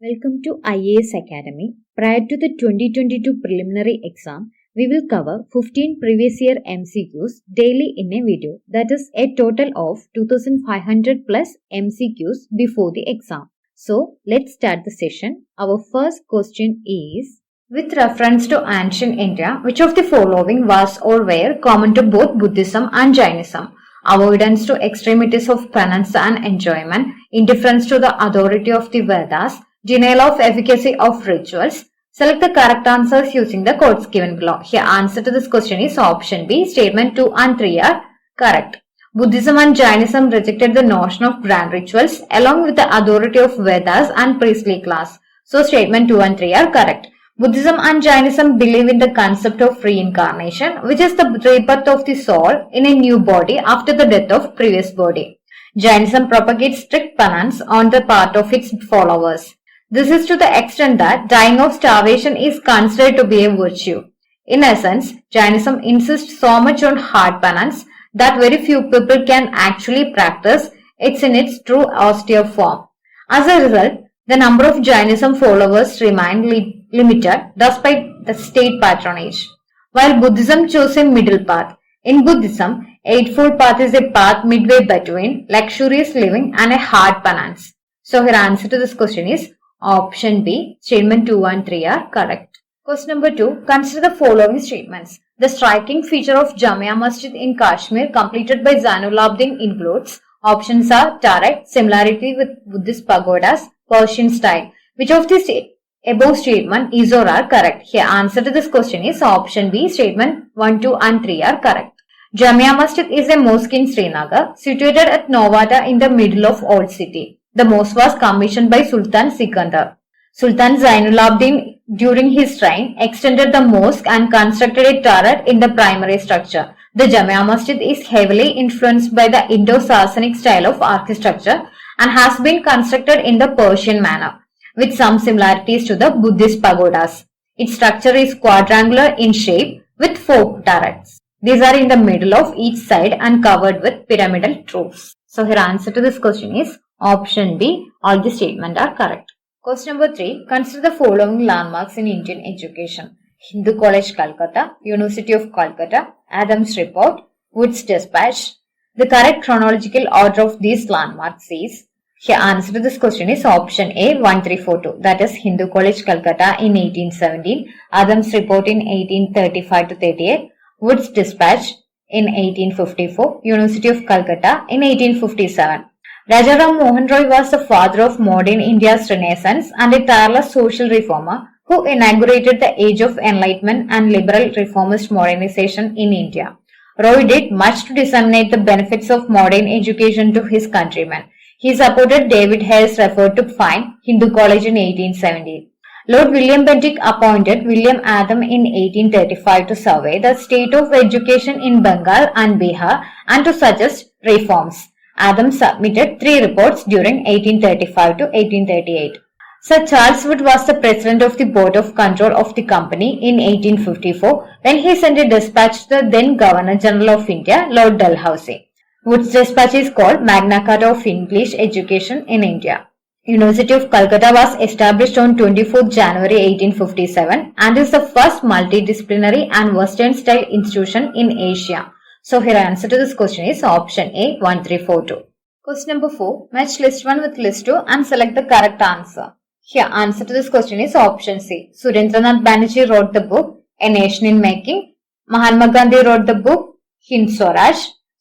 Welcome to IAS Academy. Prior to the 2022 preliminary exam, we will cover 15 previous year MCQs daily in a video. That is a total of 2500 plus MCQs before the exam. So, let's start the session. Our first question is, with reference to ancient India, which of the following was or were common to both Buddhism and Jainism? Avoidance to extremities of penance and enjoyment, indifference to the authority of the Vedas, denial of efficacy of rituals. Select the correct answers using the codes given below. Here, answer to this question is option B. Statement 2 and 3 are correct. Buddhism and Jainism rejected the notion of grand rituals along with the authority of Vedas and priestly class. So, statement 2 and 3 are correct. Buddhism and Jainism believe in the concept of reincarnation, which is the rebirth of the soul in a new body after the death of previous body. Jainism propagates strict penance on the part of its followers. This is to the extent that dying of starvation is considered to be a virtue. In essence, Jainism insists so much on hard penance that very few people can actually practice it in its true austere form. As a result, the number of Jainism followers remained limited despite the state patronage. While Buddhism chose a middle path. In Buddhism, Eightfold Path is a path midway between luxurious living and a hard penance. So, her answer to this question is option B. Statement 2 and 3 are correct. Question number 2. Consider the following statements. The striking feature of Jama Masjid in Kashmir completed by Zain-ul Abdin includes. Options are turret, similarity with Buddhist pagodas, Persian style. Which of these above statement is or are correct? Here, answer to this question is option B. Statement 1, 2 and 3 are correct. Jama Masjid is a mosque in Srinagar, situated at Novada in the middle of Old City. The mosque was commissioned by Sultan Sikandar. Sultan Zain-ul Abdin, during his reign, extended the mosque and constructed a turret in the primary structure. The Jama Masjid is heavily influenced by the Indo-Sasanic style of architecture and has been constructed in the Persian manner, with some similarities to the Buddhist pagodas. Its structure is quadrangular in shape with 4 turrets. These are in the middle of each side and covered with pyramidal roofs. So, her answer to this question is option B. All the statements are correct. Question number 3. Consider the following landmarks in Indian education. Hindu College, Calcutta, University of Calcutta, Adams Report, Wood's Dispatch. The correct chronological order of these landmarks is. Here, answer to this question is option A. 1342. That is Hindu College, Calcutta in 1817, Adams Report in 1835 to 38, Wood's Dispatch in 1854, University of Calcutta in 1857. Rajaram Mohan Roy was the father of modern India's Renaissance and a tireless social reformer who inaugurated the Age of Enlightenment and liberal reformist modernization in India. Roy did much to disseminate the benefits of modern education to his countrymen. He supported David Hare's effort to find Hindu College in 1870. Lord William Bentinck appointed William Adam in 1835 to survey the state of education in Bengal and Bihar and to suggest reforms. Adams submitted 3 reports during 1835 to 1838. Sir Charles Wood was the president of the Board of Control of the company in 1854 when he sent a dispatch to the then Governor General of India, Lord Dalhousie. Wood's dispatch is called Magna Carta of English Education in India. University of Calcutta was established on 24th January 1857 and is the first multidisciplinary and Western-style institution in Asia. So, her answer to this question is option A. 1342. Question number 4. Match list 1 with list 2 and select the correct answer. Here, answer to this question is option C. Surendranath Banerjee wrote the book A Nation in Making. Mahatma Gandhi wrote the book Hind Swaraj.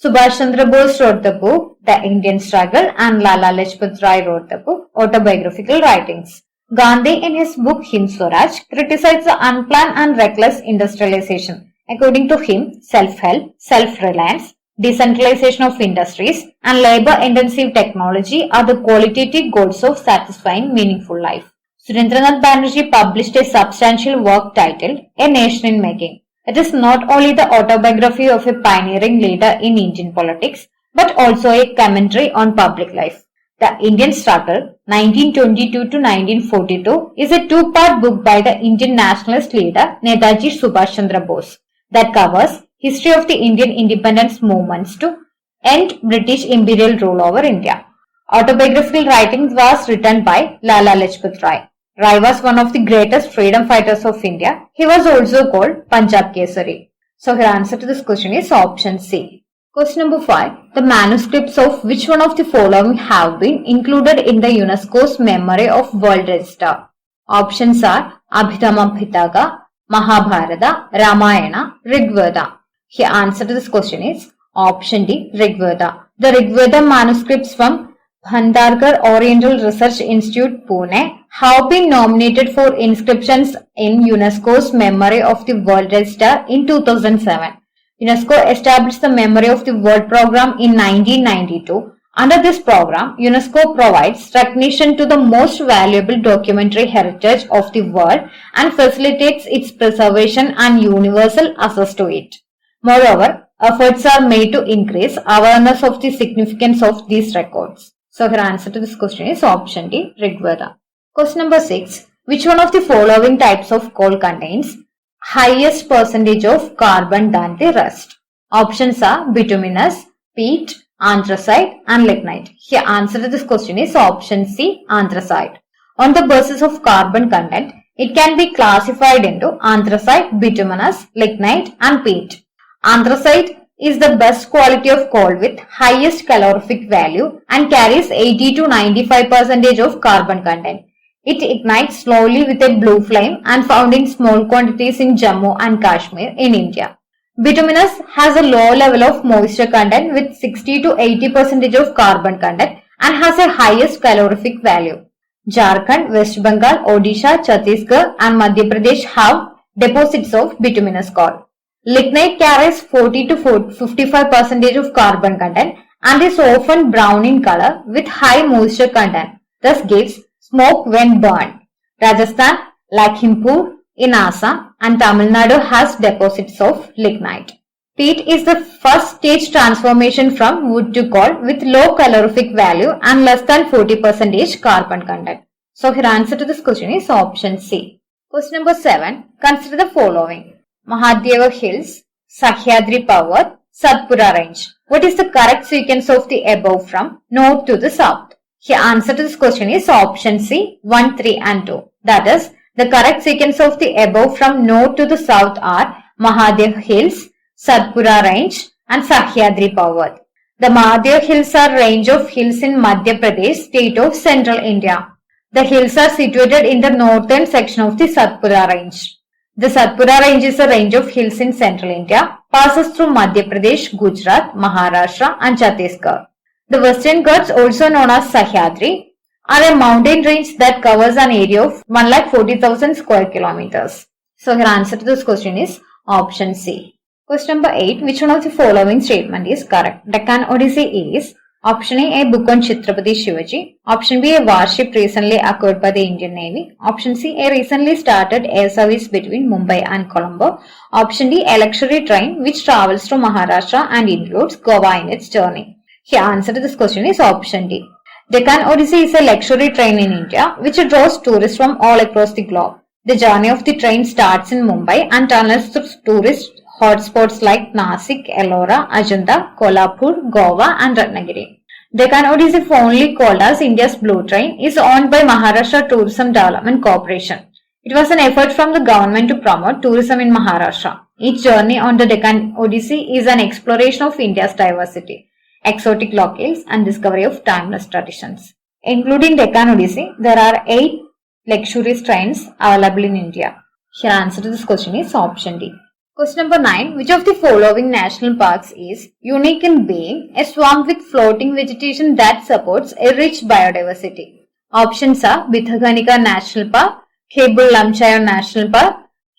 Subhash Chandra Bose wrote the book The Indian Struggle and Lala Lajpat Rai wrote the book Autobiographical Writings. Gandhi in his book Hind Swaraj criticized the unplanned and reckless industrialization. According to him, self-help, self-reliance, decentralization of industries and labor-intensive technology are the qualitative goals of satisfying meaningful life. Surendranath Banerjee published a substantial work titled A Nation in Making. It is not only the autobiography of a pioneering leader in Indian politics, but also a commentary on public life. The Indian Struggle, 1922 to 1942, is a 2-part book by the Indian nationalist leader Netaji Subhash Chandra Bose that covers history of the Indian independence movements to end British imperial rule over India. Autobiographical writings was written by Lala Lajpat Rai. Rai was one of the greatest freedom fighters of India. He was also called Punjab Kesari. So her answer to this question is option C. Question number 5. The manuscripts of which one of the following have been included in the UNESCO's Memory of World Register? Options are Abhidhamma Pitaka, Mahabharata, Ramayana, Rigveda. The answer to this question is option D, Rigveda. The Rigveda manuscripts from Bhandarkar Oriental Research Institute, Pune, have been nominated for inscriptions in UNESCO's Memory of the World Register in 2007. UNESCO established the Memory of the World program in 1992. Under this program, UNESCO provides recognition to the most valuable documentary heritage of the world and facilitates its preservation and universal access to it. Moreover, efforts are made to increase awareness of the significance of these records. So her answer to this question is option D, Rigveda. Question number 6. Which one of the following types of coal contains highest percentage of carbon than the rest? Options are bituminous, peat, anthracite and lignite. The answer to this question is option C, anthracite. On the basis of carbon content, it can be classified into anthracite, bituminous, lignite and peat. Anthracite is the best quality of coal with highest calorific value and carries 80 to 95% of carbon content. It ignites slowly with a blue flame and found in small quantities in Jammu and Kashmir in India. Bituminous has a low level of moisture content with 60 to 80% of carbon content and has a highest calorific value. Jharkhand, West Bengal, Odisha, Chhattisgarh and Madhya Pradesh have deposits of bituminous coal. Lignite carries 40 to 55% of carbon content and is often brown in color with high moisture content, thus gives smoke when burned. Rajasthan, Lakhimpur in Assam and Tamil Nadu has deposits of lignite. Peat is the first stage transformation from wood to coal with low calorific value and less than 40% carbon content. So her answer to this question is option C. Question number 7. Consider the following. Mahadeo Hills, Sahyadri Parvat, Satpura Range. What is the correct sequence of the above from north to the south? The answer to this question is option C, 1, 3 and 2. That is, the correct sequence of the above from north to the south are Mahadeo Hills, Satpura Range and Sahyadri Parvat. The Mahadeo Hills are a range of hills in Madhya Pradesh, state of central India. The hills are situated in the northern section of the Satpura Range. The Satpura Range is a range of hills in central India, passes through Madhya Pradesh, Gujarat, Maharashtra and Chhattisgarh. The Western Ghats, also known as Sahyadri, are a mountain range that covers an area of 140,000 square kilometers. So her answer to this question is option C. Question number 8. Which one of the following statement is correct? Deccan Odyssey is option A book on Chhatrapati Shivaji. Option B, a warship recently acquired by the Indian Navy. Option C, a recently started air service between Mumbai and Colombo. Option D, a luxury train which travels to Maharashtra and includes Goa in its journey. The answer to this question is option D. Deccan Odyssey is a luxury train in India which draws tourists from all across the globe. The journey of the train starts in Mumbai and tunnels through tourist hotspots like Nasik, Ellora, Ajanta, Kolhapur, Goa and Ratnagiri. Deccan Odyssey, fondly called as India's Blue Train, is owned by Maharashtra Tourism Development Corporation. It was an effort from the government to promote tourism in Maharashtra. Each journey on the Deccan Odyssey is an exploration of India's diversity, exotic locales and discovery of timeless traditions. Including Deccan Odyssey, there are 8 luxurious trains available in India. Your answer to this question is option D. Question number 9. Which of the following national parks is unique in being a swamp with floating vegetation that supports a rich biodiversity? Options are Bithaganika National Park, Kebul Lamchaya National Park,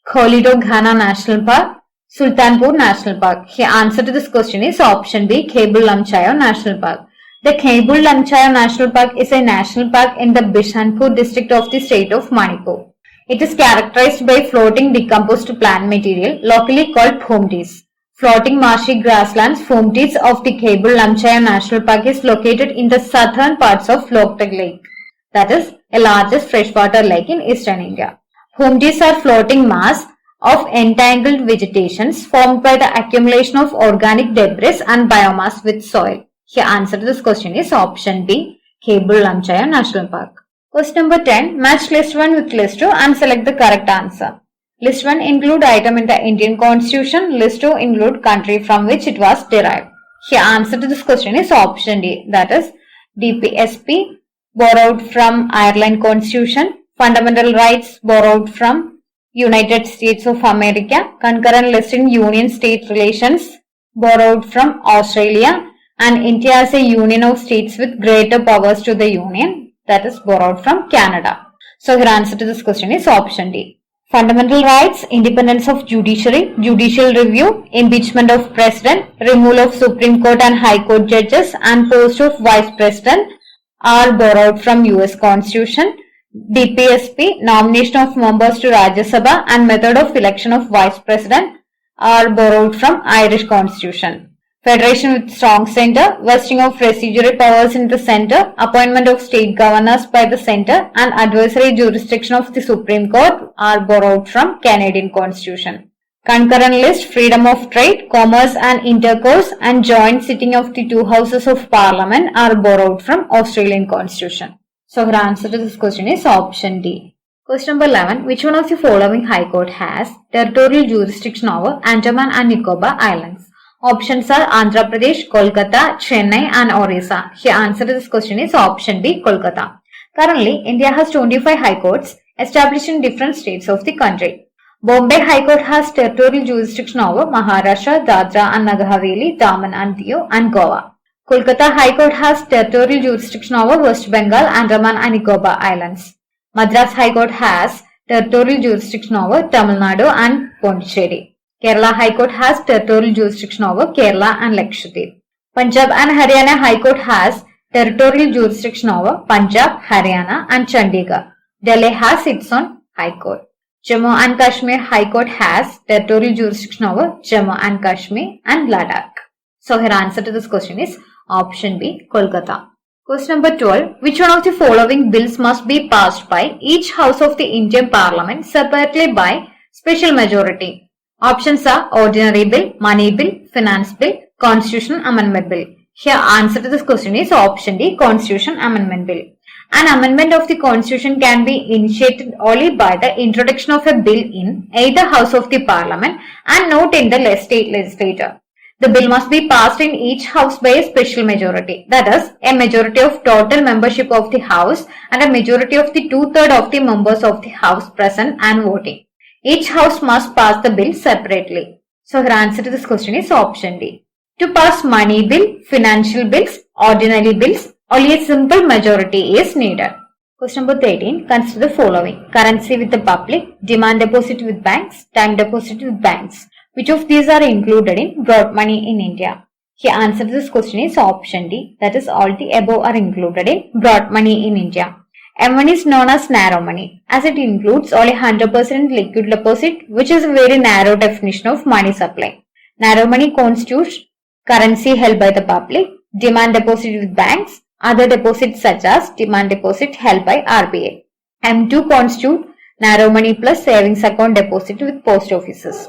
Kholido Ghana National Park, Sultanpur National Park. The answer to this question is option B, Kebul Lamchaya National Park. The Kebul Lamchaya National Park is a national park in the Bishanpur district of the state of Manipur. It is characterized by floating decomposed plant material, locally called phomtis. Floating marshy grasslands, phomtis of the Kebul Lamchaya National Park is located in the southern parts of Loktak Lake, that is, a largest freshwater lake in eastern India. Phomtis are floating mass of entangled vegetations formed by the accumulation of organic debris and biomass with soil. The answer to this question is option B, Kebul Lamchaya National Park. Question number 10. Match list 1 with list 2 and select the correct answer. List 1 include item in the Indian Constitution. List 2 include country from which it was derived. Here answer to this question is option D. That is DPSP borrowed from Ireland Constitution. Fundamental rights borrowed from United States of America. Concurrent list in Union State relations borrowed from Australia. And India as a union of states with greater powers to the union, that is borrowed from Canada. So your answer to this question is option D. Fundamental rights, independence of judiciary, judicial review, impeachment of president, removal of Supreme Court and High Court judges, and post of vice president are borrowed from US Constitution. DPSP, nomination of members to Rajya Sabha and method of election of vice president are borrowed from Irish Constitution. Federation with strong center, vesting of residuary powers in the center, appointment of state governors by the center, and advisory jurisdiction of the Supreme Court are borrowed from Canadian Constitution. Concurrent list, freedom of trade, commerce and intercourse, and joint sitting of the two houses of parliament are borrowed from Australian Constitution. So her answer to this question is option D. Question number 11. Which one of the following High Court has territorial jurisdiction over Andaman and Nicobar Islands? Options are Andhra Pradesh, Kolkata, Chennai and Orissa. Here answer to this question is option B, Kolkata. Currently, India has 25 High Courts established in different states of the country. Bombay High Court has territorial jurisdiction over Maharashtra, Dadra and Nagar Haveli, Daman and Diu and Goa. Kolkata High Court has territorial jurisdiction over West Bengal, Andaman and Nicobar Islands. Madras High Court has territorial jurisdiction over Tamil Nadu and Pondicherry. Kerala High Court has territorial jurisdiction over Kerala and Lakshadweep. Punjab and Haryana High Court has territorial jurisdiction over Punjab, Haryana and Chandigarh. Delhi has its own High Court. Jammu and Kashmir High Court has territorial jurisdiction over Jammu and Kashmir and Ladakh. So her answer to this question is option B, Kolkata. Question number 12. Which one of the following bills must be passed by each house of the Indian Parliament separately by special majority? Options are Ordinary Bill, Money Bill, Finance Bill, Constitution Amendment Bill. Here answer to this question is option D, Constitution Amendment Bill. An amendment of the Constitution can be initiated only by the introduction of a bill in either House of the Parliament and not in the state legislature. The bill must be passed in each House by a special majority, that is, a majority of total membership of the House and a majority of the 2/3 of the members of the House present and voting. Each house must pass the bill separately. So her answer to this question is option D. To pass money bill, financial bills, ordinary bills, only a simple majority is needed. Question number 13. Consider the following. Currency with the public, demand deposit with banks, time deposit with banks. Which of these are included in broad money in India? Here answer to this question is option D. That is, all the above are included in broad money in India. M1 is known as narrow money as it includes only 100% liquid deposit, which is a very narrow definition of money supply. Narrow money constitutes currency held by the public, demand deposit with banks, other deposits such as demand deposit held by RBI. M2 constitutes narrow money plus savings account deposit with post offices.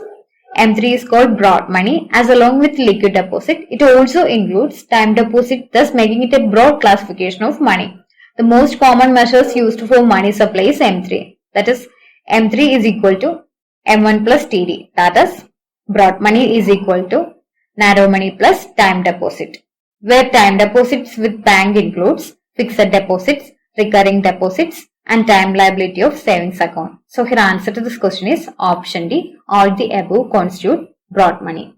M3 is called broad money as along with liquid deposit, it also includes time deposit, thus making it a broad classification of money. The most common measures used for money supply is M3. That is, M3 is equal to M1 plus TD. That is, broad money is equal to narrow money plus time deposit. Where time deposits with bank includes fixed deposits, recurring deposits and time liability of savings account. So here answer to this question is option D. All the above constitute broad money.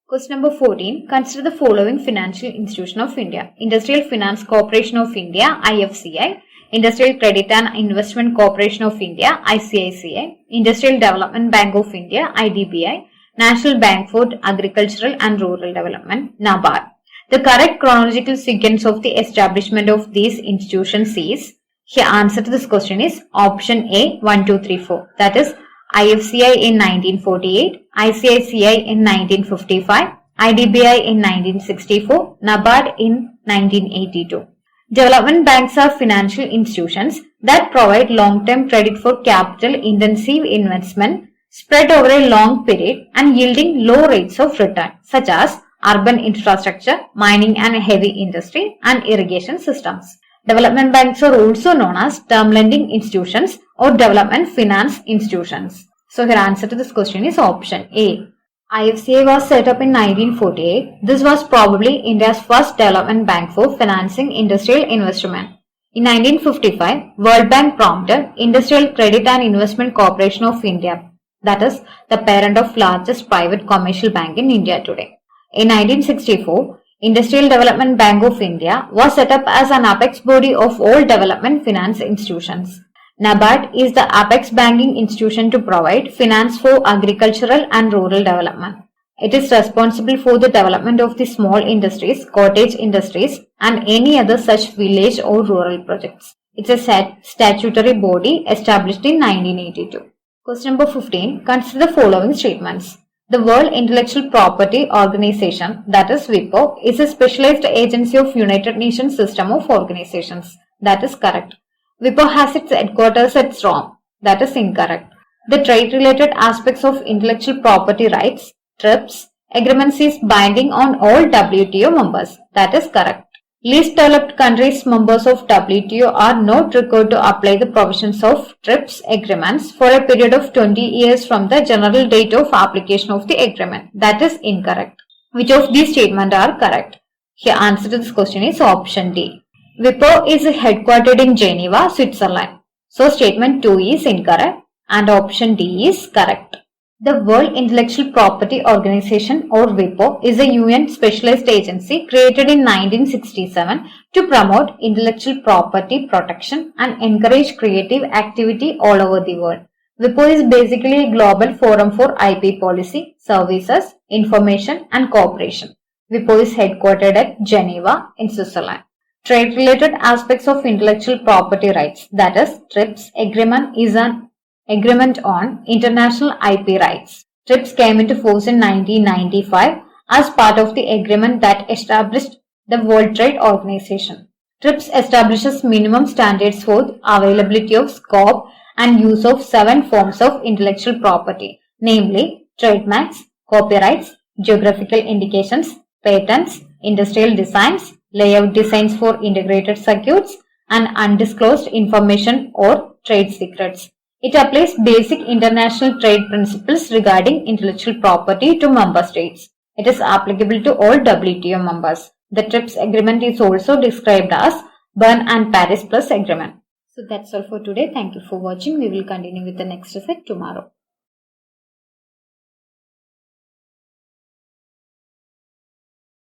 Question number 14. Consider the following financial institution of India. Industrial Finance Corporation of India, IFCI. Industrial Credit and Investment Corporation of India, ICICI. Industrial Development Bank of India, IDBI. National Bank for Agricultural and Rural Development, NABARD. The correct chronological sequence of the establishment of these institutions is, here answer to this question is option A, 1, 2, 3, 4. That is, IFCI in 1948, ICICI in 1955, IDBI in 1964, NABARD in 1982. Development banks are financial institutions that provide long-term credit for capital-intensive investment spread over a long period and yielding low rates of return, such as urban infrastructure, mining and heavy industry, and irrigation systems. Development banks are also known as term lending institutions or development finance institutions. So here answer to this question is option A. IFCA was set up in 1948. This was probably India's first development bank for financing industrial investment. In 1955, World Bank prompted Industrial Credit and Investment Corporation of India, that is the parent of largest private commercial bank in India today. In 1964, Industrial Development Bank of India was set up as an apex body of all development finance institutions. NABARD is the apex banking institution to provide finance for agricultural and rural development. It is responsible for the development of the small industries, cottage industries, and any other such village or rural projects. It's a statutory body established in 1982. Question number 15. Consider the following statements. The World Intellectual Property Organization, that is WIPO, is a specialized agency of United Nations system of organizations. That is correct. WIPO has its headquarters at Rome. That is incorrect. The trade-related aspects of intellectual property rights, TRIPS, agreements is binding on all WTO members. That is correct. Least developed countries members of WTO are not required to apply the provisions of TRIPS agreements for a period of 20 years from the general date of application of the agreement. That is incorrect. Which of these statements are correct? Here answer to this question is option D. WIPO is headquartered in Geneva, Switzerland. So statement 2 is incorrect and option D is correct. The World Intellectual Property Organization or WIPO is a UN specialized agency created in 1967 to promote intellectual property protection and encourage creative activity all over the world. WIPO is basically a global forum for IP policy, services, information and cooperation. WIPO is headquartered at Geneva in Switzerland. Trade-related aspects of intellectual property rights, that is, TRIPS agreement is an agreement on international IP rights. TRIPS came into force in 1995 as part of the agreement that established the World Trade Organization. TRIPS establishes minimum standards for availability of scope and use of 7 forms of intellectual property, namely trademarks, copyrights, geographical indications, patents, industrial designs, layout designs for integrated circuits, and undisclosed information or trade secrets. It applies basic international trade principles regarding intellectual property to member states. It is applicable to all WTO members. The TRIPS agreement is also described as Bern and Paris Plus agreement. So that's all for today. Thank you for watching. We will continue with the next set tomorrow.